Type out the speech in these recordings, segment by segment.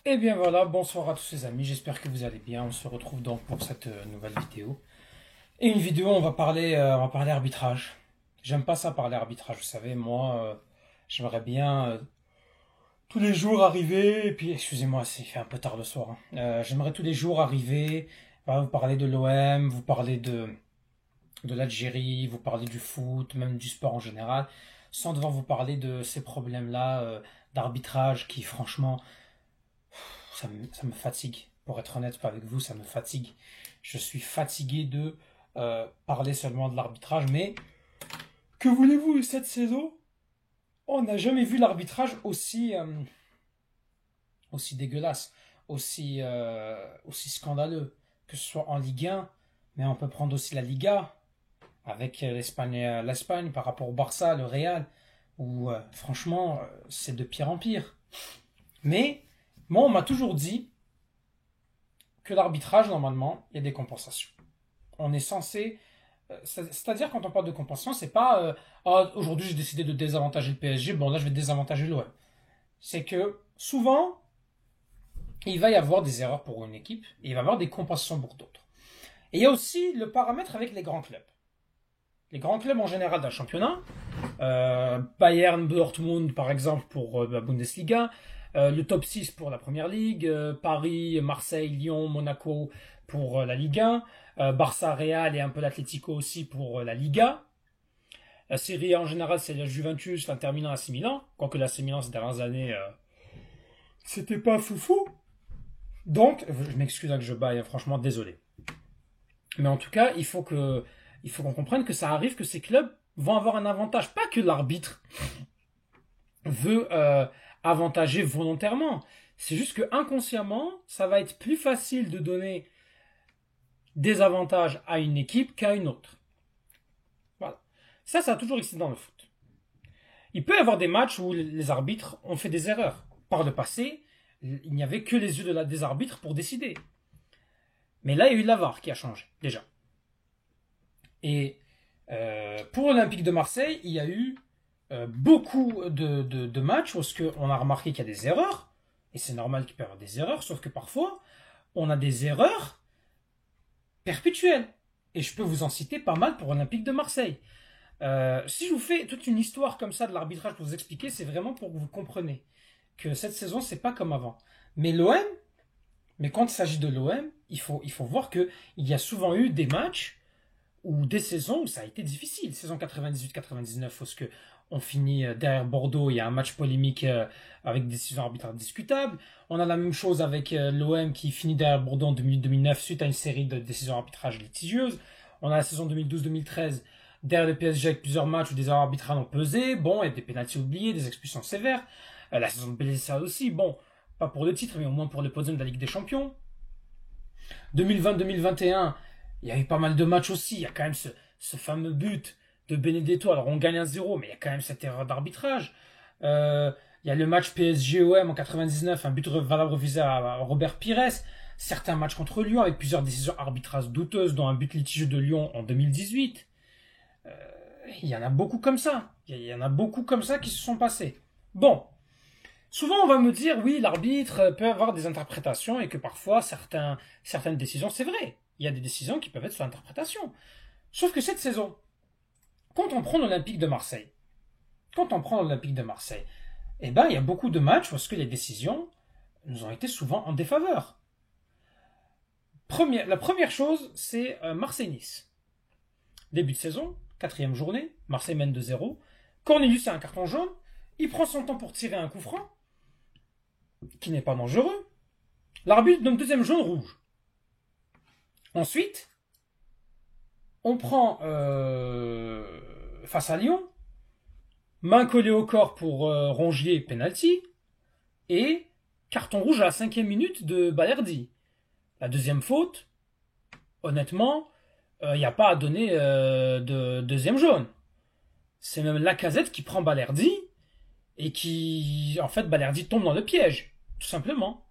Et bien voilà, bonsoir à tous les amis, j'espère que vous allez bien. On se retrouve donc pour cette nouvelle vidéo. Et une vidéo, on va parler arbitrage. J'aime pas ça parler arbitrage, vous savez, moi, j'aimerais bien tous les jours arriver, et puis excusez-moi, c'est fait un peu tard le soir, hein. J'aimerais tous les jours arriver, voilà, vous parler de l'OM, vous parler de l'Algérie, vous parler du foot, même du sport en général, sans devoir vous parler de ces problèmes-là d'arbitrage qui franchement ça me fatigue. Pour être honnête avec vous, ça me fatigue. Je suis fatigué de parler seulement de l'arbitrage, mais que voulez-vous, cette saison, on n'a jamais vu l'arbitrage aussi dégueulasse, aussi scandaleux, que ce soit en Ligue 1, mais on peut prendre aussi la Liga, avec l'Espagne par rapport au Barça, le Real, où franchement, c'est de pire en pire. Mais moi, on m'a toujours dit que l'arbitrage, normalement, il y a des compensations. On est censé. C'est-à-dire, quand on parle de compensation, c'est pas ah, aujourd'hui j'ai décidé de désavantager le PSG, bon là je vais désavantager l'OM. C'est que souvent, il va y avoir des erreurs pour une équipe et il va y avoir des compensations pour d'autres. Et il y a aussi le paramètre avec les grands clubs. Les grands clubs en général d'un championnat, Bayern, Dortmund par exemple pour la Bundesliga, le top 6 pour la Première Ligue, Paris, Marseille, Lyon, Monaco pour la Ligue 1, Barça, Real et un peu l'Atlético aussi pour la Liga. La Série A en général c'est la Juventus, l'Inter Milan, l'AC Milan, quoique l'AC Milan ces dernières années c'était pas foufou. Donc, je m'excuse que je baille, hein, franchement désolé. Mais en tout cas, il faut qu'on comprenne que ça arrive que ces clubs vont avoir un avantage. Pas que l'arbitre veut avantager volontairement. C'est juste que inconsciemment, ça va être plus facile de donner des avantages à une équipe qu'à une autre. Voilà. Ça a toujours existé dans le foot. Il peut y avoir des matchs où les arbitres ont fait des erreurs. Par le passé, il n'y avait que les yeux des arbitres pour décider. Mais là, il y a eu la VAR qui a changé, déjà. Et pour l'Olympique de Marseille, il y a eu beaucoup de matchs où on a remarqué qu'il y a des erreurs. Et c'est normal qu'il peut y avoir des erreurs, sauf que parfois, on a des erreurs perpétuelles. Et je peux vous en citer pas mal pour l'Olympique de Marseille. Si je vous fais toute une histoire comme ça de l'arbitrage pour vous expliquer, c'est vraiment pour que vous compreniez que cette saison, c'est pas comme avant. Mais l'OM, mais quand il s'agit de l'OM, il faut voir qu'il y a souvent eu des matchs ou des saisons où ça a été difficile. Saison 98-99, parce que on finit derrière Bordeaux, il y a un match polémique avec des décisions arbitrales discutables. On a la même chose avec l'OM qui finit derrière Bordeaux en 2008-2009 suite à une série de décisions arbitrage litigieuses. On a la saison 2012-2013 derrière le PSG avec plusieurs matchs où des erreurs arbitrales ont pesé. Bon, il y a des pénaltys oubliés, des expulsions sévères. La saison de Bélessa aussi, bon, pas pour le titre, mais au moins pour le podium de la Ligue des Champions. 2020-2021, il y a eu pas mal de matchs aussi. Il y a quand même ce fameux but de Benedetto. Alors on gagne 1-0, mais il y a quand même cette erreur d'arbitrage. Il y a le match PSG-OM en 99, un but valable refusé à Robert Pires. Certains matchs contre Lyon avec plusieurs décisions arbitrales douteuses, dont un but litigieux de Lyon en 2018. Il y en a beaucoup comme ça. Il y en a beaucoup comme ça qui se sont passés. Bon. Souvent, on va me dire, oui, l'arbitre peut avoir des interprétations et que parfois, certaines décisions, c'est vrai. Il y a des décisions qui peuvent être sous interprétation. Sauf que cette saison, quand on prend l'Olympique de Marseille, eh ben, il y a beaucoup de matchs parce que les décisions nous ont été souvent en défaveur. La première chose, c'est Marseille-Nice. Début de saison, 4e journée, Marseille mène 2-0. Cornelius a un carton jaune. Il prend son temps pour tirer un coup franc, qui n'est pas dangereux. L'arbitre donne deuxième jaune rouge. Ensuite, on prend face à Lyon, main collée au corps pour Rongier, penalty, et carton rouge à la 5e minute de Balerdi. La deuxième faute, honnêtement, il n'y a pas à donner de deuxième jaune. C'est même Lacazette qui prend Balerdi et qui, en fait, Balerdi tombe dans le piège, tout simplement.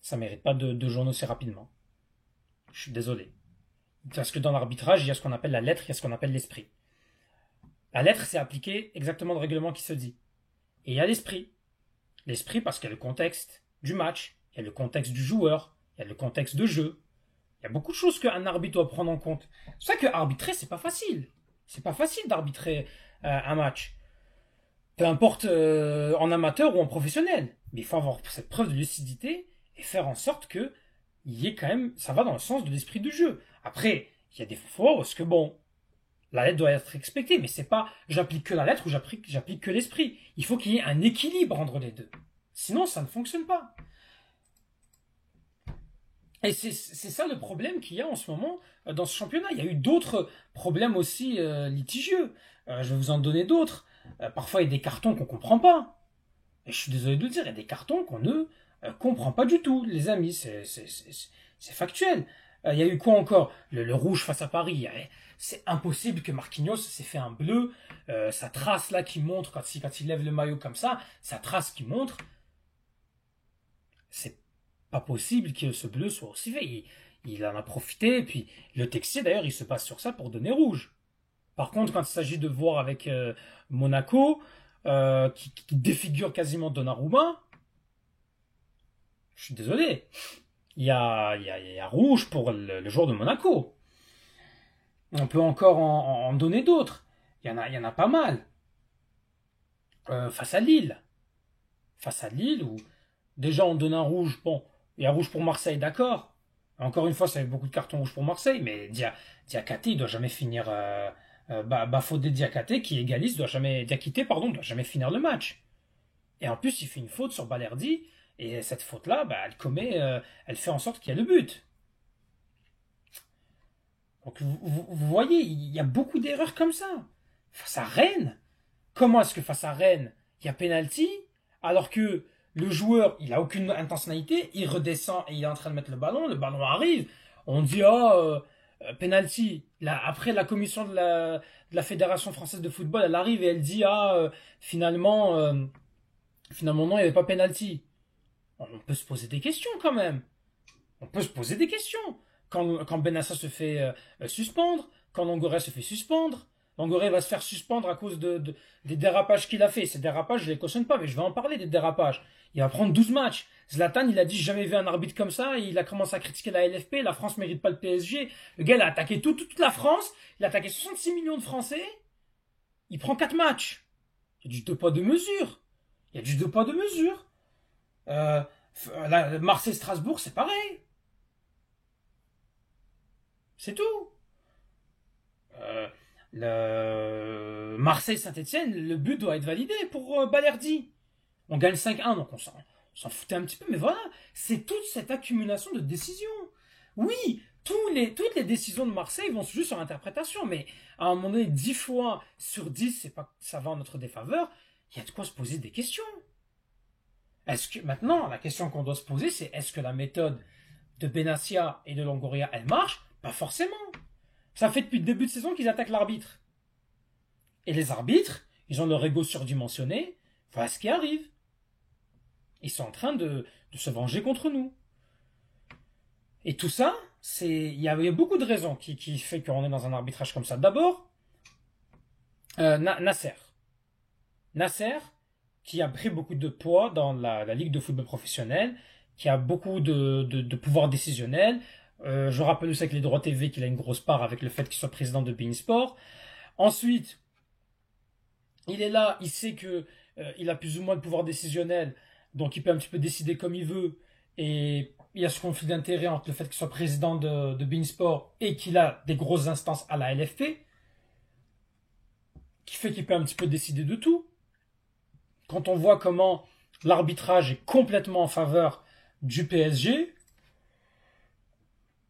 Ça mérite pas de jaune aussi rapidement. Je suis désolé. Parce que dans l'arbitrage, il y a ce qu'on appelle la lettre, il y a ce qu'on appelle l'esprit. La lettre, c'est appliquer exactement le règlement qui se dit. Et il y a l'esprit. L'esprit parce qu'il y a le contexte du match, il y a le contexte du joueur, il y a le contexte de jeu. Il y a beaucoup de choses qu'un arbitre doit prendre en compte. C'est pour ça que arbitrer, c'est pas facile. C'est pas facile d'arbitrer un match. Peu importe en amateur ou en professionnel. Mais il faut avoir cette preuve de lucidité et faire en sorte que il y ait quand même, ça va dans le sens de l'esprit du jeu. Après, il y a des fois où est-ce que bon, la lettre doit être respectée, mais c'est pas j'applique que la lettre ou j'applique que l'esprit. Il faut qu'il y ait un équilibre entre les deux. Sinon, ça ne fonctionne pas. Et c'est ça le problème qu'il y a en ce moment dans ce championnat. Il y a eu d'autres problèmes aussi litigieux. Je vais vous en donner d'autres. Parfois, il y a des cartons qu'on comprend pas. Et je suis désolé de le dire, il y a des cartons qu'on ne comprend pas du tout, les amis. C'est factuel. Il y a eu quoi encore le rouge face à Paris. C'est impossible que Marquinhos s'est fait un bleu. Sa trace là qui montre, quand il lève le maillot comme ça, sa trace qui montre, c'est pas possible que ce bleu soit aussi fait. Il en a profité, et puis le Texier d'ailleurs, il se passe sur ça pour donner rouge. Par contre, quand il s'agit de voir avec Monaco, qui défigure quasiment Donnarumma, je suis désolé. Il y a rouge pour le joueur de Monaco. On peut encore en donner d'autres. Il y en a pas mal. Face à Lille. Face à Lille, où déjà on donne un rouge. Bon, il y a rouge pour Marseille, d'accord. Encore une fois, ça fait beaucoup de cartons rouges pour Marseille, mais Diakité, il doit jamais finir. Bafodé Diakité, qui égalise, Diakité, pardon, doit jamais finir le match. Et en plus, il fait une faute sur Balerdi, et cette faute-là, elle fait en sorte qu'il y a le but. Donc vous voyez, il y a beaucoup d'erreurs comme ça. Face à Rennes, comment est-ce que face à Rennes, il y a penalty, alors que le joueur, il a aucune intentionnalité, il redescend et il est en train de mettre le ballon arrive, on dit penalty. Là, après la commission de la Fédération française de football, elle arrive et elle dit finalement non, il n'y avait pas penalty. On peut se poser des questions quand même. On peut se poser des questions. Quand Benassa se fait suspendre, quand Longoria se fait suspendre, Longoria va se faire suspendre à cause des dérapages qu'il a fait. Ces dérapages, je les cautionne pas, mais je vais en parler des dérapages. Il va prendre 12 matchs. Zlatan, il a dit, j'ai jamais vu un arbitre comme ça, et il a commencé à critiquer la LFP, la France mérite pas le PSG. Le gars, il a attaqué toute la France, il a attaqué 66 millions de Français, il prend 4 matchs. Il y a du deux poids, deux mesures. Il y a du deux poids, deux mesures. Marseille-Strasbourg, c'est pareil. C'est tout. Le Marseille-Saint-Etienne, le but doit être validé pour Balerdi. On gagne 5-1, donc on s'en foutait un petit peu, mais voilà, c'est toute cette accumulation de décisions. Oui, toutes les décisions de Marseille vont se jouer sur l'interprétation, mais à un moment donné, 10 fois sur 10, c'est pas, ça va en notre défaveur, il y a de quoi se poser des questions. Est-ce que, maintenant, la question qu'on doit se poser, c'est est-ce que la méthode de Benassia et de Longoria, elle marche? Pas forcément. Ça fait depuis le début de saison qu'ils attaquent l'arbitre. Et les arbitres, ils ont leur ego surdimensionné. Voilà ce qui arrive. Ils sont en train de se venger contre nous. Et tout ça, il y a beaucoup de raisons qui fait qu'on est dans un arbitrage comme ça. D'abord, Nasser. Nasser, qui a pris beaucoup de poids dans la Ligue de football professionnel, qui a beaucoup de pouvoir décisionnel. Je rappelle aussi avec les droits TV qu'il a une grosse part avec le fait qu'il soit président de beIN Sport. Ensuite, il est là, il sait que il a plus ou moins de pouvoir décisionnel, donc il peut un petit peu décider comme il veut. Et il y a ce conflit d'intérêt entre le fait qu'il soit président de beIN Sport et qu'il a des grosses instances à la LFP, qui fait qu'il peut un petit peu décider de tout. Quand on voit comment l'arbitrage est complètement en faveur du PSG,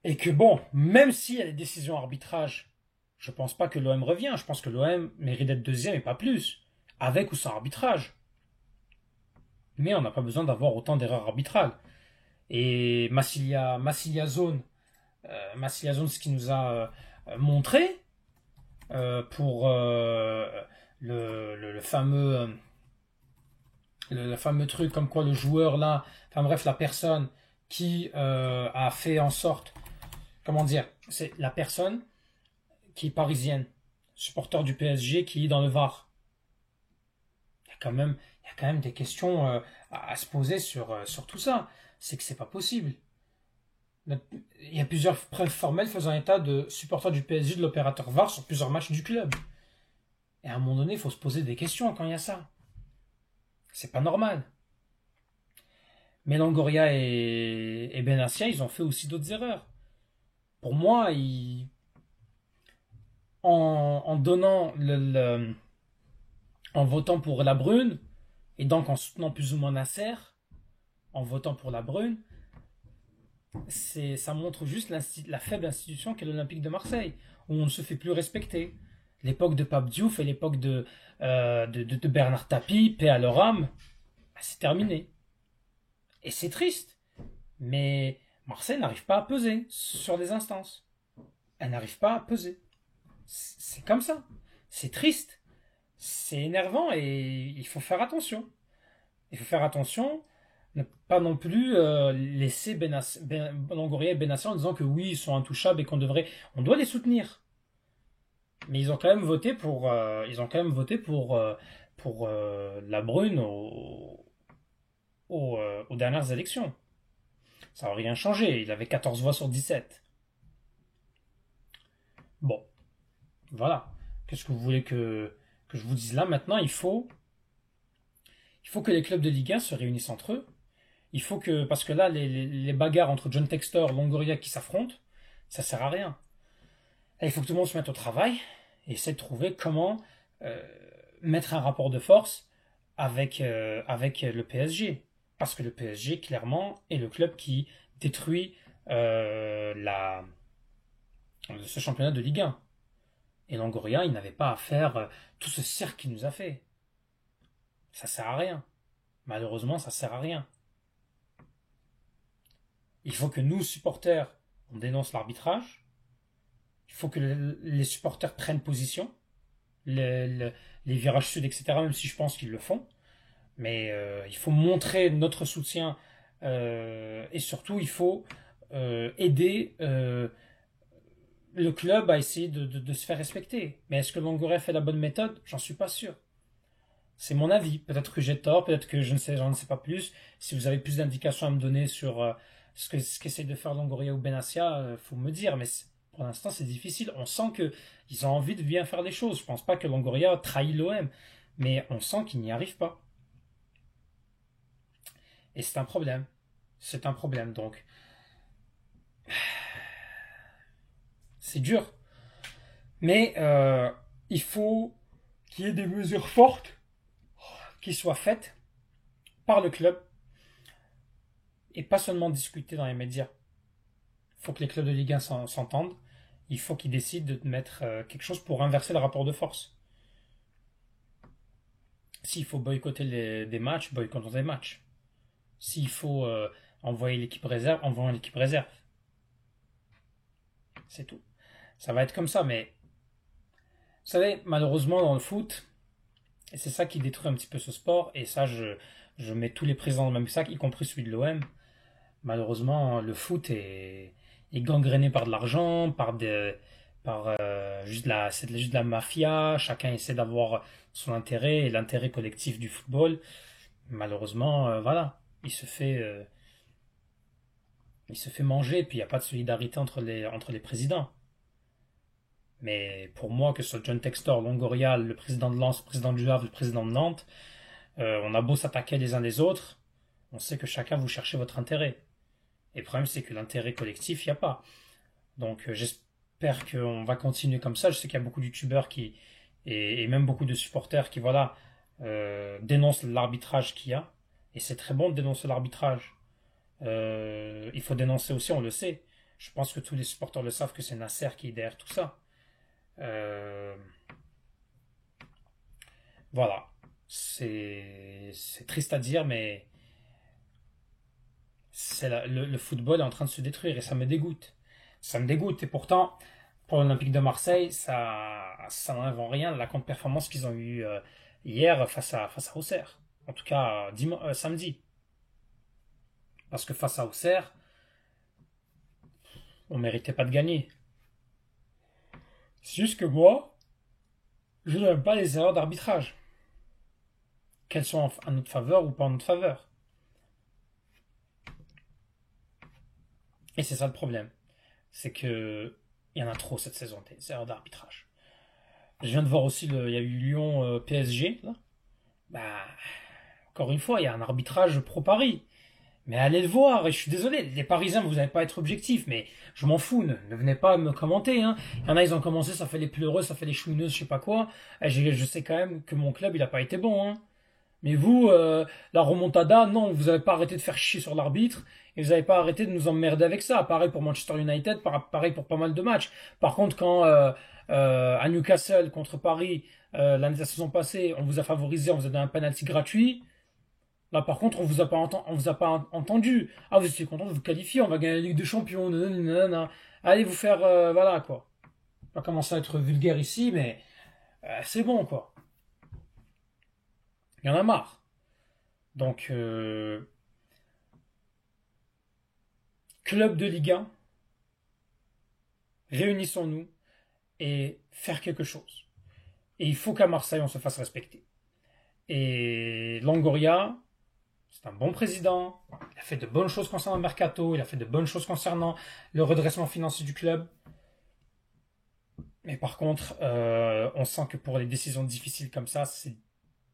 et que bon, même s'il y a des décisions arbitrage, je pense pas que l'OM revient. Je pense que l'OM mérite d'être deuxième et pas plus, avec ou sans arbitrage. Mais on n'a pas besoin d'avoir autant d'erreurs arbitrales. Et Massilia Zone, ce qu'il nous a montré pour le fameux le fameux truc comme quoi le joueur là, enfin bref, la personne qui a fait en sorte, comment dire, c'est la personne qui est parisienne, supporter du PSG qui est dans le Var. Il y a y a quand même des questions à se poser sur tout ça. C'est que c'est pas possible. Il y a plusieurs preuves formelles faisant état de supporters du PSG de l'opérateur VAR sur plusieurs matchs du club. Et à un moment donné, il faut se poser des questions quand il y a ça. C'est pas normal. Mais Longoria et Benassia, ils ont fait aussi d'autres erreurs. Pour moi, en donnant en votant pour la Brune, et donc en soutenant plus ou moins Nasser, en votant pour la Brune, ça montre juste la faible institution qu'est l'Olympique de Marseille, où on ne se fait plus respecter. L'époque de Pape Diouf et l'époque de Bernard Tapie, paix à leur âme, c'est terminé. Et c'est triste. Mais Marseille n'arrive pas à peser sur les instances. Elle n'arrive pas à peser. C'est comme ça. C'est triste. C'est énervant et il faut faire attention. Il faut faire attention, ne pas non plus laisser Longoria et Benassia en disant que oui, ils sont intouchables et on doit les soutenir. Mais ils ont quand même voté pour la Brune aux dernières élections. Ça n'a rien changé. Il avait 14 voix sur 17. Bon, voilà. Qu'est-ce que vous voulez que je vous dise là maintenant? Il faut que les clubs de Ligue 1 se réunissent entre eux. Parce que là, les bagarres entre John Textor et Longoria qui s'affrontent, ça sert à rien. Là, il faut que tout le monde se mette au travail et essaie de trouver comment euh, mettre un rapport de force avec le PSG. Parce que le PSG, clairement, est le club qui détruit ce championnat de Ligue 1. Et Longoria, il n'avait pas à faire tout ce cirque qu'il nous a fait. Ça sert à rien. Malheureusement, ça sert à rien. Il faut que nous, supporters, on dénonce l'arbitrage. Il faut que les supporters prennent position. Les virages sud, etc., même si je pense qu'ils le font. Mais il faut montrer notre soutien et surtout, il faut aider le club à essayer de se faire respecter. Mais est-ce que Longoria fait la bonne méthode? J'en suis pas sûr. C'est mon avis. Peut-être que j'ai tort, peut-être que j'en sais pas plus. Si vous avez plus d'indications à me donner sur ce qu'essaie de faire Longoria ou Benassia, faut me dire. Mais pour l'instant, c'est difficile. On sent que ils ont envie de bien faire les choses. Je pense pas que Longoria trahit l'OM, mais on sent qu'il n'y arrive pas. Et c'est un problème. C'est un problème. Donc, c'est dur. Mais il faut qu'il y ait des mesures fortes qui soient faites par le club et pas seulement discutées dans les médias. Il faut que les clubs de Ligue 1 s'entendent. Il faut qu'ils décident de mettre quelque chose pour inverser le rapport de force. S'il faut boycotter des matchs, boycottons des matchs. S'il faut envoyer l'équipe réserve, envoyons l'équipe réserve. C'est tout. Ça va être comme ça, mais vous savez, malheureusement dans le foot, et c'est ça qui détruit un petit peu ce sport, et ça je mets tous les présidents dans le même sac, y compris celui de l'OM. Malheureusement, le foot est gangréné par de l'argent, c'est juste de la mafia. Chacun essaie d'avoir son intérêt et l'intérêt collectif du football. Malheureusement, voilà, il se fait manger, et puis il n'y a pas de solidarité entre les présidents. Mais pour moi, que ce soit John Textor, Longoria, le président de Lens, le président du Havre, le président de Nantes, on a beau s'attaquer les uns les autres, on sait que chacun vous cherchez votre intérêt. Et le problème, c'est que l'intérêt collectif, il n'y a pas. Donc j'espère qu'on va continuer comme ça. Je sais qu'il y a beaucoup de youtubeurs et même beaucoup de supporters qui voilà, dénoncent l'arbitrage qu'il y a. Et c'est très bon de dénoncer l'arbitrage. Il faut dénoncer aussi, on le sait. Je pense que tous les supporters le savent que c'est Nasser qui est derrière tout ça. Euh, voilà. C'est triste à dire, mais le football est en train de se détruire et ça me dégoûte. Ça me dégoûte. Et pourtant, pour l'Olympique de Marseille, ça n'enlève en rien la contre-performance qu'ils ont eue hier face à Auxerre. En tout cas, samedi. Parce que face à Auxerre, on méritait pas de gagner. C'est juste que moi, je n'aime pas les erreurs d'arbitrage. qu'elles sont en notre faveur ou pas en notre faveur. Et c'est ça le problème. C'est que il y en a trop cette saison, des erreurs d'arbitrage. Je viens de voir aussi, il y a eu Lyon PSG, là. Bah, encore une fois, il y a un arbitrage pro-Paris. Mais allez le voir, et je suis désolé, les Parisiens, vous n'allez pas être objectifs, mais je m'en fous, ne venez pas me commenter, hein. Il y en a, ils ont commencé, ça fait les pleureux, ça fait les chouineuses, je sais pas quoi. Et je sais quand même que mon club, il a pas été bon, hein. Mais vous, la remontada, non, vous n'avez pas arrêté de faire chier sur l'arbitre, et vous n'avez pas arrêté de nous emmerder avec ça. Pareil pour Manchester United, pareil pour pas mal de matchs. Par contre, quand à Newcastle contre Paris, la saison passée, on vous a favorisé, on vous a donné un penalty gratuit. Là, par contre, on vous a pas entendu. Ah, vous étiez content de vous qualifier, on va gagner la Ligue des Champions. Nanana. Allez vous faire, voilà quoi. On va commencer à être vulgaire ici, mais c'est bon quoi. Il y en a marre. Donc, club de Ligue 1, réunissons-nous et faire quelque chose. Et il faut qu'à Marseille, on se fasse respecter. Et Longoria, c'est un bon président. Il a fait de bonnes choses concernant le mercato. Il a fait de bonnes choses concernant le redressement financier du club. Mais par contre, on sent que pour les décisions difficiles comme ça,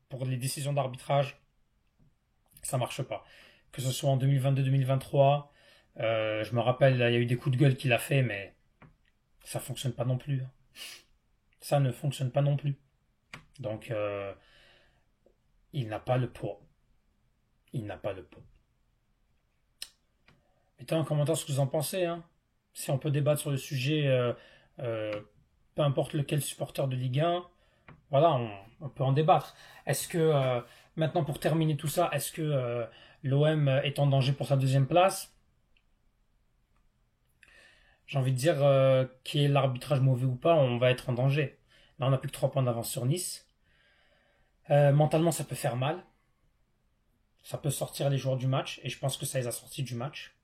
pour les décisions d'arbitrage, ça marche pas. Que ce soit en 2022-2023, je me rappelle, il y a eu des coups de gueule qu'il a fait, mais ça fonctionne pas non plus. Ça ne fonctionne pas non plus. Donc, il n'a pas le poids. Il n'a pas le poids. Mettez en commentaire ce que vous en pensez. Hein. Si on peut débattre sur le sujet, peu importe lequel supporter de Ligue 1, voilà, on peut en débattre. Est-ce que, maintenant pour terminer tout ça, est-ce que l'OM est en danger pour sa deuxième place? J'ai envie de dire, qu'il y ait l'arbitrage mauvais ou pas, on va être en danger. Là, on n'a plus que 3 points d'avance sur Nice. Mentalement, ça peut faire mal. Ça peut sortir les joueurs du match, et je pense que ça les a sortis du match.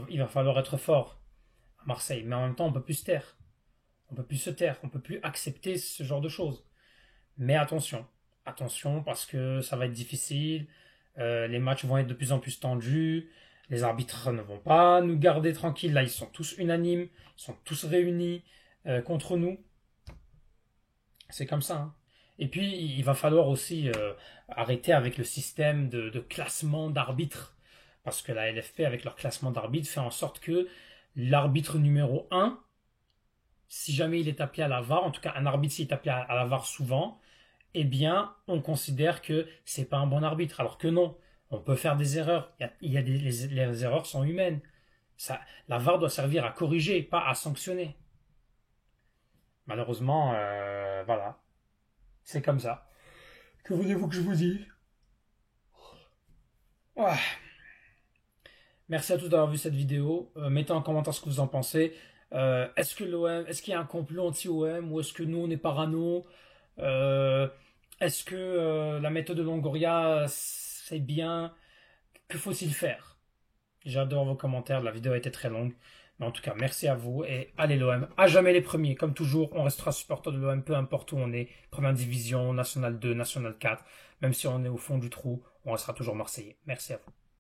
Il va falloir être fort à Marseille, mais en même temps, on peut plus se taire. On peut plus se taire, on peut plus accepter ce genre de choses. Mais attention, attention parce que ça va être difficile. Les matchs vont être de plus en plus tendus. Les arbitres ne vont pas nous garder tranquilles. Là, ils sont tous unanimes, ils sont tous réunis contre nous. C'est comme ça. Hein. Et puis, il va falloir aussi arrêter avec le système de classement d'arbitres. Parce que la LFP, avec leur classement d'arbitres, fait en sorte que l'arbitre numéro 1, si jamais il est appelé à la VAR, en tout cas un arbitre s'il est appelé à la VAR souvent, eh bien, on considère que c'est pas un bon arbitre. Alors que non, on peut faire des erreurs. Les erreurs sont humaines. La VAR doit servir à corriger, pas à sanctionner. Malheureusement, voilà. C'est comme ça. Que voulez-vous que je vous dise? Ouais. Merci à tous d'avoir vu cette vidéo. Mettez en commentaire ce que vous en pensez. Est-ce qu'il y a un complot anti-OM ou est-ce que nous on est parano? Est-ce que la méthode de Longoria c'est bien? Que faut-il faire? J'adore vos commentaires. La vidéo a été très longue. Mais en tout cas, merci à vous et allez l'OM. À jamais les premiers. Comme toujours, on restera supporter de l'OM peu importe où on est. Première division, National 2, National 4. Même si on est au fond du trou, on restera toujours Marseillais. Merci à vous.